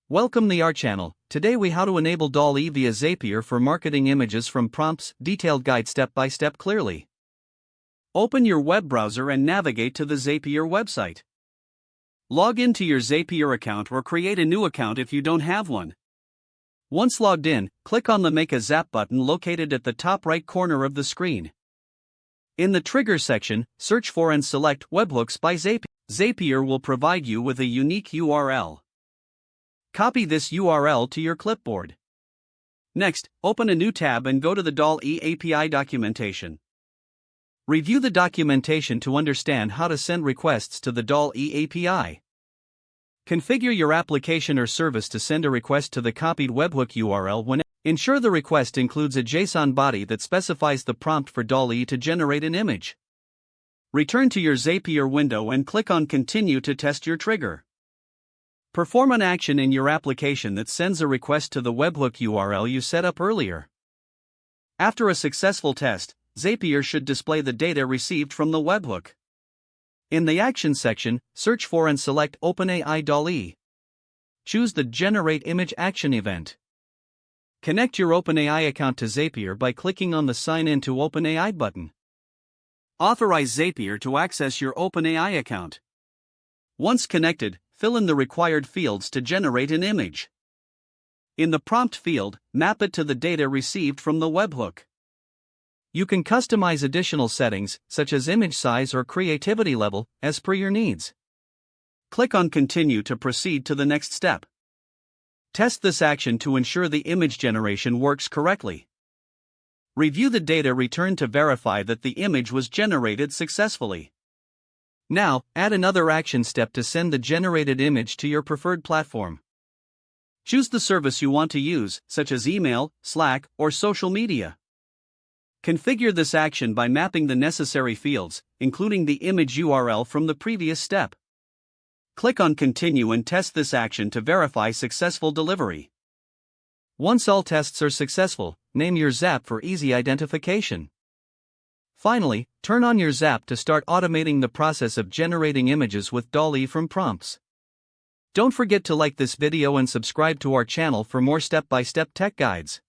Welcome to our channel. Today we how to enable DALL via Zapier for marketing images from prompts, detailed guide step by step clearly. Open your web browser and navigate to the Zapier website. Log into your Zapier account or create a new account if you don't have one. Once logged in, click on the Make a Zap button located at the top right corner of the screen. In the Trigger section, search for and select Webhooks by Zapier. Zapier will provide you with a unique URL. Copy this URL to your clipboard. Next, open a new tab and go to the DALL API documentation. Review the documentation to understand how to send requests to the DALL API. Configure your application or service to send a request to the copied webhook URL when ensure the request includes a JSON body that specifies the prompt for DALL to generate an image. Return to your Zapier window and click on Continue to test your trigger. Perform an action in your application that sends a request to the webhook URL you set up earlier. After a successful test, Zapier should display the data received from the webhook. In the Actions section, search for and select OpenAI DALL. Choose the Generate Image Action event. Connect your OpenAI account to Zapier by clicking on the Sign in to OpenAI button. Authorize Zapier to access your OpenAI account. Once connected, fill in the required fields to generate an image. In the prompt field, map it to the data received from the webhook. You can customize additional settings, such as image size or creativity level, as per your needs. Click on Continue to proceed to the next step. Test this action to ensure the image generation works correctly. Review the data returned to verify that the image was generated successfully. Now, add another action step to send the generated image to your preferred platform. Choose the service you want to use, such as email, Slack, or social media. Configure this action by mapping the necessary fields, including the image URL from the previous step. Click on Continue and test this action to verify successful delivery. Once all tests are successful, name your Zap for easy identification. Finally, turn on your Zap to start automating the process of generating images with DALL from prompts. Don't forget to like this video and subscribe to our channel for more step-by-step tech guides.